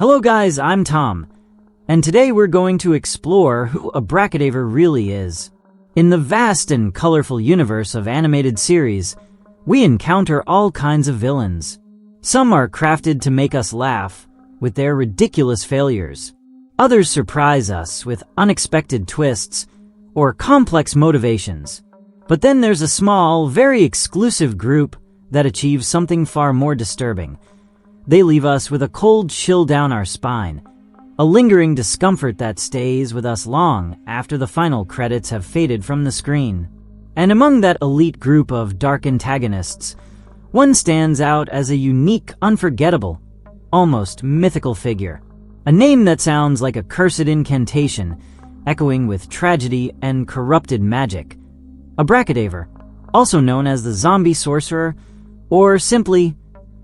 Hello guys, I'm Tom, and today we're going to explore who Abracadaver really is. In the vast and colorful universe of animated series, we encounter all kinds of villains. Some are crafted to make us laugh with their ridiculous failures. Others surprise us with unexpected twists or complex motivations. But then there's a small, very exclusive group that achieves something far more disturbing. They leave us with a cold chill down our spine, a lingering discomfort that stays with us long after the final credits have faded from the screen. And among that elite group of dark antagonists, one stands out as a unique, unforgettable, almost mythical figure. A name that sounds like a cursed incantation, echoing with tragedy and corrupted magic. Abracadaver, also known as the zombie sorcerer, or simply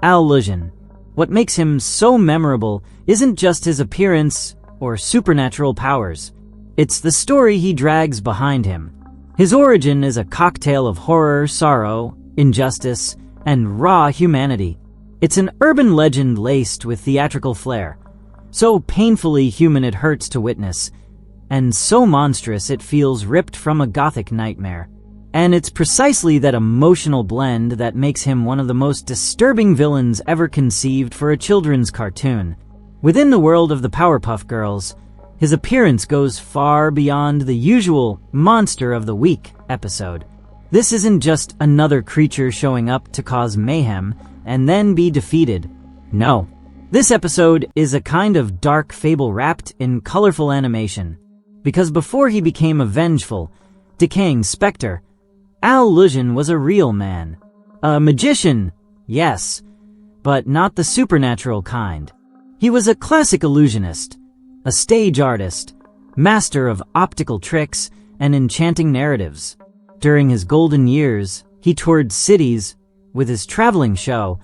Lusion. What makes him so memorable isn't just his appearance or supernatural powers. It's the story he drags behind him. His origin is a cocktail of horror, sorrow, injustice, and raw humanity. It's an urban legend laced with theatrical flair, so painfully human it hurts to witness, and so monstrous it feels ripped from a Gothic nightmare. And it's precisely that emotional blend that makes him one of the most disturbing villains ever conceived for a children's cartoon. Within the world of the Powerpuff Girls, his appearance goes far beyond the usual Monster of the Week episode. This isn't just another creature showing up to cause mayhem and then be defeated. No. This episode is a kind of dark fable wrapped in colorful animation. Because before he became a vengeful, decaying spectre, Lusion was a real man. A magician, yes, but not the supernatural kind. He was a classic illusionist, a stage artist, master of optical tricks and enchanting narratives. During his golden years, he toured cities with his traveling show,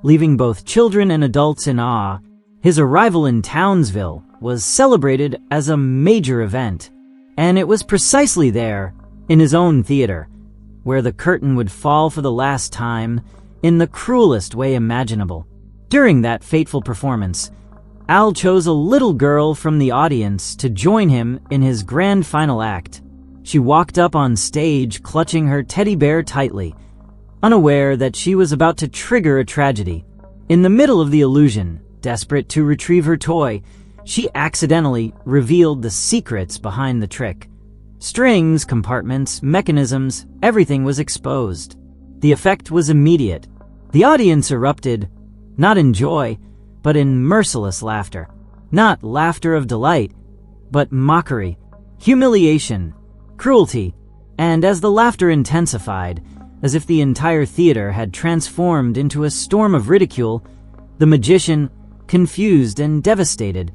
leaving both children and adults in awe. His arrival in Townsville was celebrated as a major event, and it was precisely there, in his own theater, where the curtain would fall for the last time in the cruelest way imaginable. During that fateful performance, Al chose a little girl from the audience to join him in his grand final act. She walked up on stage clutching her teddy bear tightly, unaware that she was about to trigger a tragedy. In the middle of the illusion, desperate to retrieve her toy, she accidentally revealed the secrets behind the trick. Strings, compartments, mechanisms, everything was exposed. The effect was immediate. The audience erupted, not in joy, but in merciless laughter. Not laughter of delight, but mockery, humiliation, cruelty, and as the laughter intensified, as if the entire theater had transformed into a storm of ridicule, the magician, confused and devastated,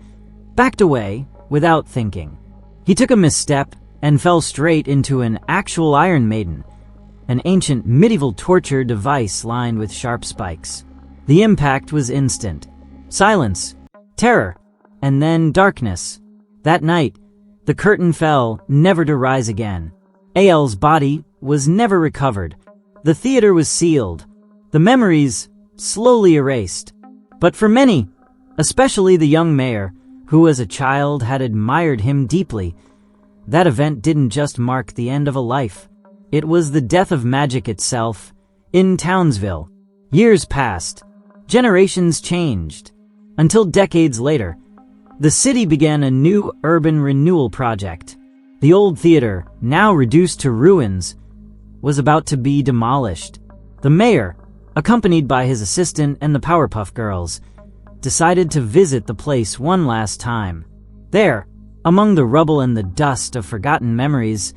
backed away without thinking. He took a misstep and fell straight into an actual Iron Maiden, an ancient medieval torture device lined with sharp spikes. The impact was instant. Silence, terror, and then darkness. That night, the curtain fell, never to rise again. Al's body was never recovered. The theater was sealed. The memories slowly erased. But for many, especially the young mayor, who as a child had admired him deeply, that event didn't just mark the end of a life. It was the death of magic itself in Townsville. Years passed. Generations changed. Until decades later, the city began a new urban renewal project. The old theater, now reduced to ruins, was about to be demolished. The mayor, accompanied by his assistant and the Powerpuff Girls, decided to visit the place one last time. There, among the rubble and the dust of forgotten memories,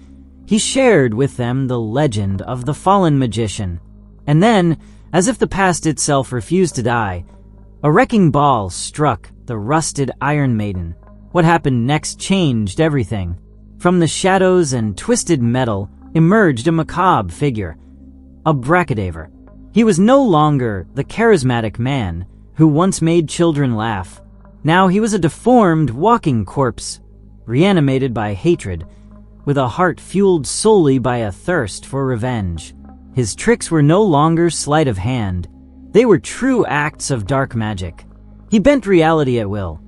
he shared with them the legend of the fallen magician. And then, as if the past itself refused to die, a wrecking ball struck the rusted Iron Maiden. What happened next changed everything. From the shadows and twisted metal emerged a macabre figure, Abracadaver. He was no longer the charismatic man who once made children laugh. Now he was a deformed, walking corpse, reanimated by hatred, with a heart fueled solely by a thirst for revenge. His tricks were no longer sleight of hand. They were true acts of dark magic. He bent reality at will,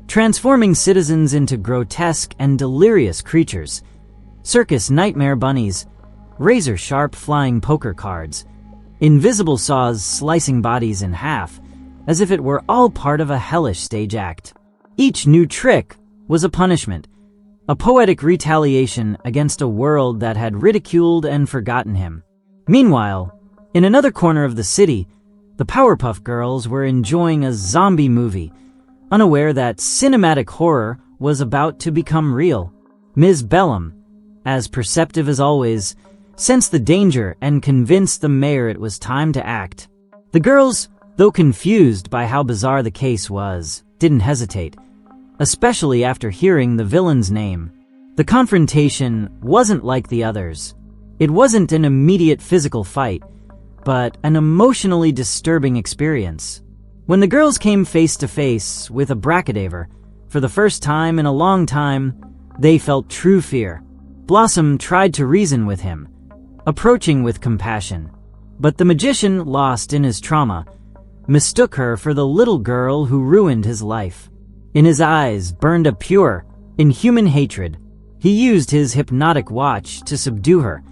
transforming citizens into grotesque and delirious creatures, circus nightmare bunnies, razor-sharp flying poker cards, invisible saws slicing bodies in half, as if it were all part of a hellish stage act. Each new trick was a punishment, a poetic retaliation against a world that had ridiculed and forgotten him. Meanwhile, in another corner of the city, the Powerpuff Girls were enjoying a zombie movie, unaware that cinematic horror was about to become real. Ms. Bellum, as perceptive as always, sensed the danger and convinced the mayor it was time to act. The girls, though confused by how bizarre the case was, didn't hesitate, especially after hearing the villain's name. The confrontation wasn't like the others. It wasn't an immediate physical fight, but an emotionally disturbing experience. When the girls came face to face with Abracadaver, for the first time in a long time, they felt true fear. Blossom tried to reason with him, approaching with compassion, but the magician, lost in his trauma, mistook her for the little girl who ruined his life. In his eyes burned a pure, inhuman hatred. He used his hypnotic watch to subdue her,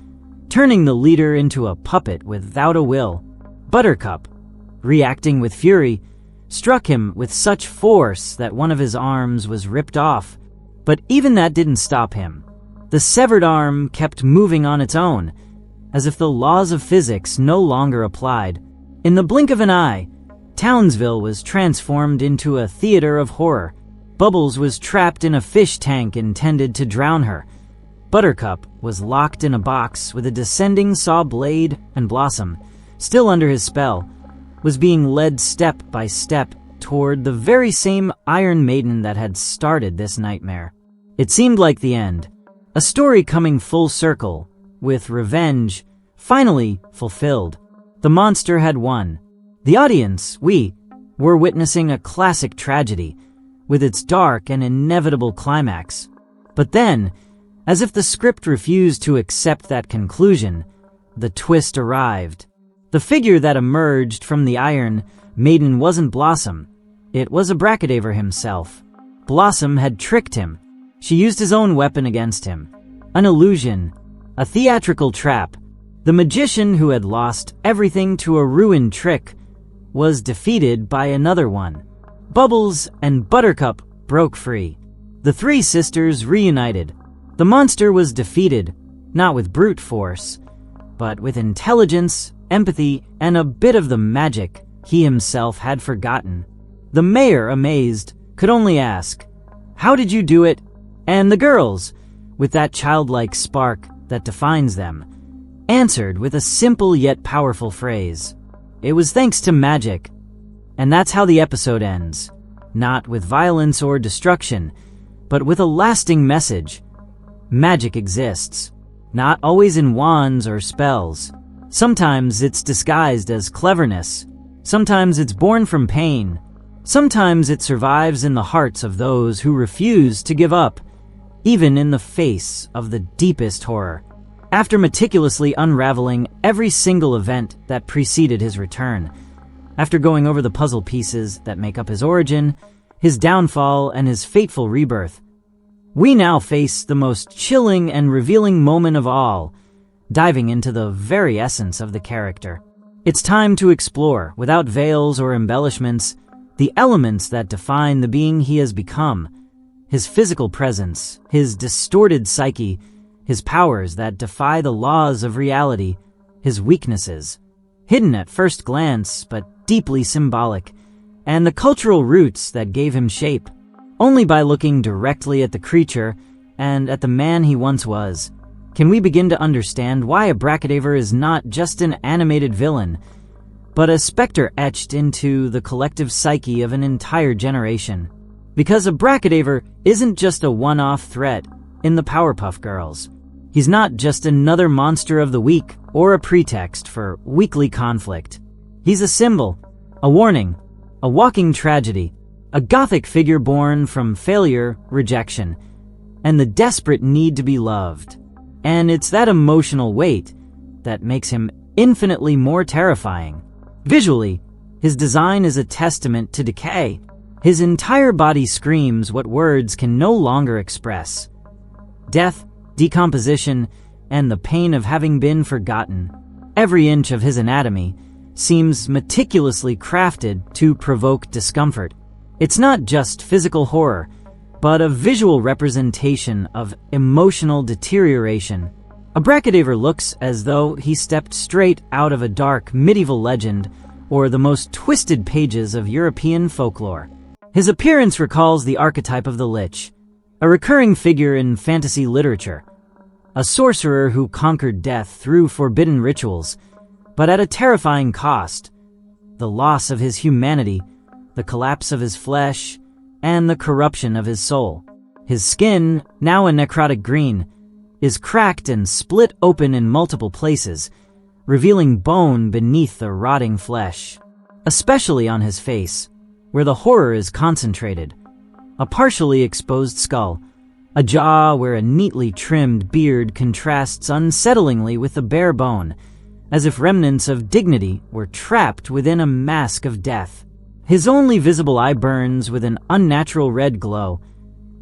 turning the leader into a puppet without a will. Buttercup, reacting with fury, struck him with such force that one of his arms was ripped off. But even that didn't stop him. The severed arm kept moving on its own, as if the laws of physics no longer applied. In the blink of an eye, Townsville was transformed into a theater of horror. Bubbles was trapped in a fish tank intended to drown her. Buttercup was locked in a box with a descending saw blade, and Blossom, still under his spell, was being led step by step toward the very same Iron Maiden that had started this nightmare. It seemed like the end, a story coming full circle, with revenge finally fulfilled. The monster had won. The audience, we, were witnessing a classic tragedy, with its dark and inevitable climax. But then, as if the script refused to accept that conclusion, the twist arrived. The figure that emerged from the Iron Maiden wasn't Blossom. It was Abracadaver himself. Blossom had tricked him. She used his own weapon against him. An illusion, a theatrical trap. The magician who had lost everything to a ruined trick was defeated by another one. Bubbles and Buttercup broke free. The three sisters reunited. The monster was defeated, not with brute force, but with intelligence, empathy, and a bit of the magic he himself had forgotten. The mayor, amazed, could only ask, "How did you do it?" And the girls, with that childlike spark that defines them, answered with a simple yet powerful phrase. It was thanks to magic. And that's how the episode ends. Not with violence or destruction, but with a lasting message. Magic exists. Not always in wands or spells. Sometimes it's disguised as cleverness. Sometimes it's born from pain. Sometimes it survives in the hearts of those who refuse to give up, even in the face of the deepest horror. After meticulously unraveling every single event that preceded his return, after going over the puzzle pieces that make up his origin, his downfall, and his fateful rebirth, we now face the most chilling and revealing moment of all, diving into the very essence of the character. It's time to explore, without veils or embellishments, the elements that define the being he has become. His physical presence, his distorted psyche, his powers that defy the laws of reality, his weaknesses, hidden at first glance but deeply symbolic, and the cultural roots that gave him shape. Only by looking directly at the creature and at the man he once was, can we begin to understand why Abracadaver is not just an animated villain, but a spectre etched into the collective psyche of an entire generation. Because Abracadaver isn't just a one-off threat in the Powerpuff Girls. He's not just another monster of the week or a pretext for weekly conflict. He's a symbol, a warning, a walking tragedy, a Gothic figure born from failure, rejection, and the desperate need to be loved. And it's that emotional weight that makes him infinitely more terrifying. Visually, his design is a testament to decay. His entire body screams what words can no longer express: death, decomposition, and the pain of having been forgotten. Every inch of his anatomy seems meticulously crafted to provoke discomfort. It's not just physical horror, but a visual representation of emotional deterioration. Abracadaver looks as though he stepped straight out of a dark medieval legend or the most twisted pages of European folklore. His appearance recalls the archetype of the Lich, a recurring figure in fantasy literature, a sorcerer who conquered death through forbidden rituals, but at a terrifying cost: the loss of his humanity, the collapse of his flesh, and the corruption of his soul. His skin, now a necrotic green, is cracked and split open in multiple places, revealing bone beneath the rotting flesh, especially on his face, where the horror is concentrated. A partially exposed skull, a jaw where a neatly trimmed beard contrasts unsettlingly with the bare bone, as if remnants of dignity were trapped within a mask of death. His only visible eye burns with an unnatural red glow,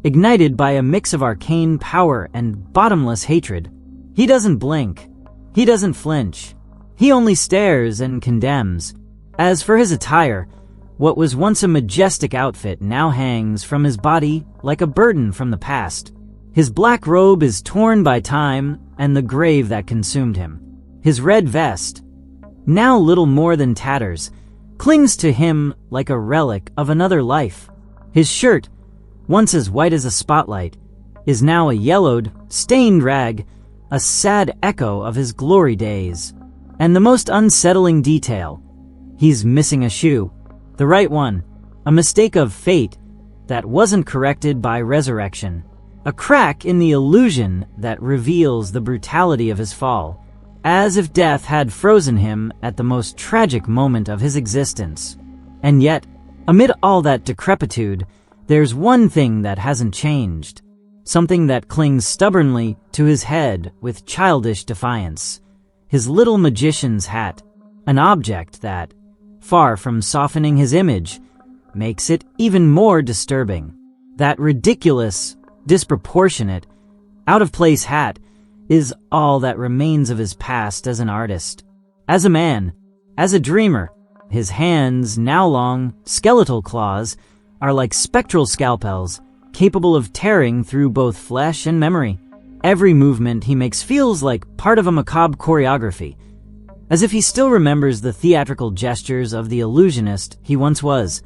ignited by a mix of arcane power and bottomless hatred. He doesn't blink. He doesn't flinch. He only stares and condemns. As for his attire, what was once a majestic outfit now hangs from his body like a burden from the past. His black robe is torn by time and the grave that consumed him. His red vest, now little more than tatters, clings to him like a relic of another life. His shirt, once as white as a spotlight, is now a yellowed, stained rag, a sad echo of his glory days. And the most unsettling detail: he's missing a shoe. The right one, a mistake of fate that wasn't corrected by resurrection. A crack in the illusion that reveals the brutality of his fall, as if death had frozen him at the most tragic moment of his existence. And yet, amid all that decrepitude, there's one thing that hasn't changed. Something that clings stubbornly to his head with childish defiance. His little magician's hat, an object that, far from softening his image, makes it even more disturbing. That ridiculous, disproportionate, out-of-place hat is all that remains of his past as an artist. As a man, as a dreamer, his hands, now long, skeletal claws, are like spectral scalpels, capable of tearing through both flesh and memory. Every movement he makes feels like part of a macabre choreography, as if he still remembers the theatrical gestures of the illusionist he once was,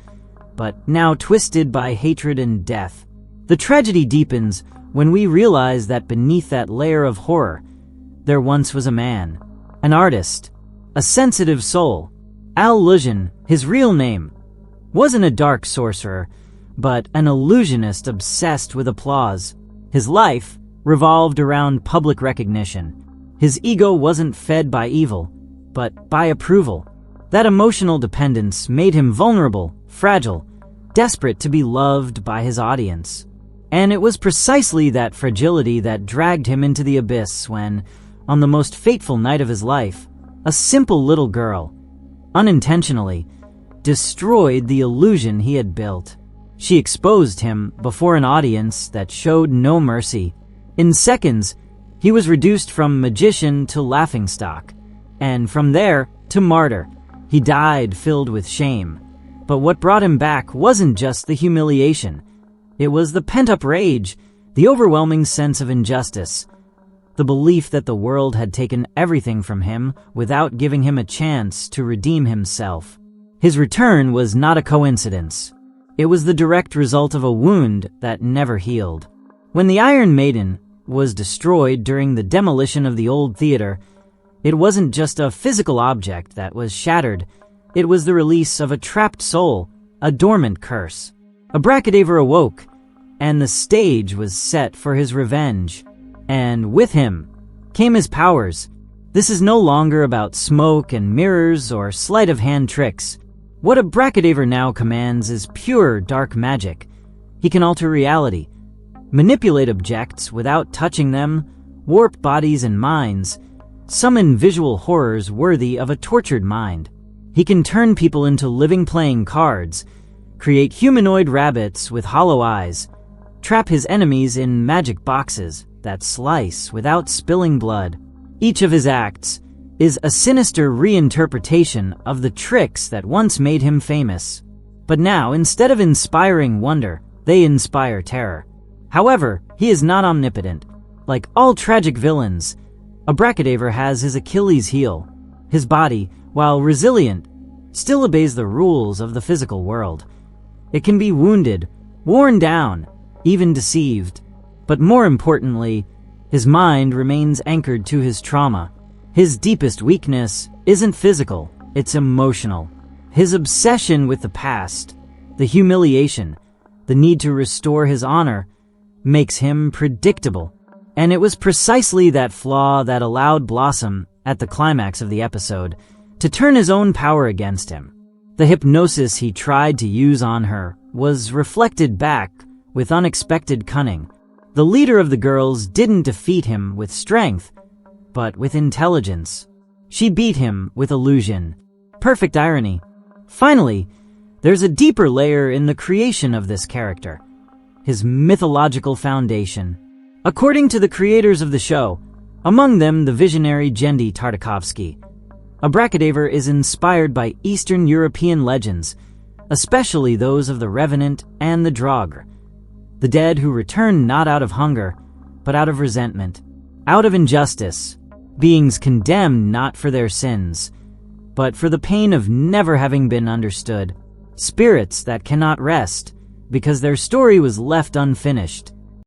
but now twisted by hatred and death. The tragedy deepens when we realize that beneath that layer of horror, there once was a man, an artist, a sensitive soul. Lusion, his real name, wasn't a dark sorcerer, but an illusionist obsessed with applause. His life revolved around public recognition. His ego wasn't fed by evil, but by approval. That emotional dependence made him vulnerable, fragile, desperate to be loved by his audience. And it was precisely that fragility that dragged him into the abyss when, on the most fateful night of his life, a simple little girl, unintentionally, destroyed the illusion he had built. She exposed him before an audience that showed no mercy. In seconds, he was reduced from magician to laughingstock, and from there to martyr. He died filled with shame. But what brought him back wasn't just the humiliation. It was the pent-up rage, the overwhelming sense of injustice, the belief that the world had taken everything from him without giving him a chance to redeem himself. His return was not a coincidence. It was the direct result of a wound that never healed. When the Iron Maiden was destroyed during the demolition of the old theater, it wasn't just a physical object that was shattered. It was the release of a trapped soul, a dormant curse. Abracadaver awoke, and the stage was set for his revenge. And with him came his powers. This is no longer about smoke and mirrors or sleight-of-hand tricks. What Abracadaver now commands is pure dark magic. He can alter reality, manipulate objects without touching them, warp bodies and minds, summon visual horrors worthy of a tortured mind. He can turn people into living playing cards, create humanoid rabbits with hollow eyes, trap his enemies in magic boxes that slice without spilling blood. Each of his acts is a sinister reinterpretation of the tricks that once made him famous. But now, instead of inspiring wonder, they inspire terror. However, he is not omnipotent. Like all tragic villains, Abracadaver has his Achilles heel. His body, while resilient, still obeys the rules of the physical world. It can be wounded, worn down, even deceived. But more importantly, his mind remains anchored to his trauma. His deepest weakness isn't physical, it's emotional. His obsession with the past, the humiliation, the need to restore his honor, makes him predictable. And it was precisely that flaw that allowed Blossom, at the climax of the episode, to turn his own power against him. The hypnosis he tried to use on her was reflected back with unexpected cunning. The leader of the girls didn't defeat him with strength, but with intelligence. She beat him with illusion. Perfect irony. Finally, there's a deeper layer in the creation of this character, his mythological foundation. According to the creators of the show, among them the visionary Genndy Tartakovsky, Abracadaver is inspired by Eastern European legends, especially those of the Revenant and the Draugr, the dead who return not out of hunger, but out of resentment, out of injustice, beings condemned not for their sins, but for the pain of never having been understood, spirits that cannot rest because their story was left unfinished.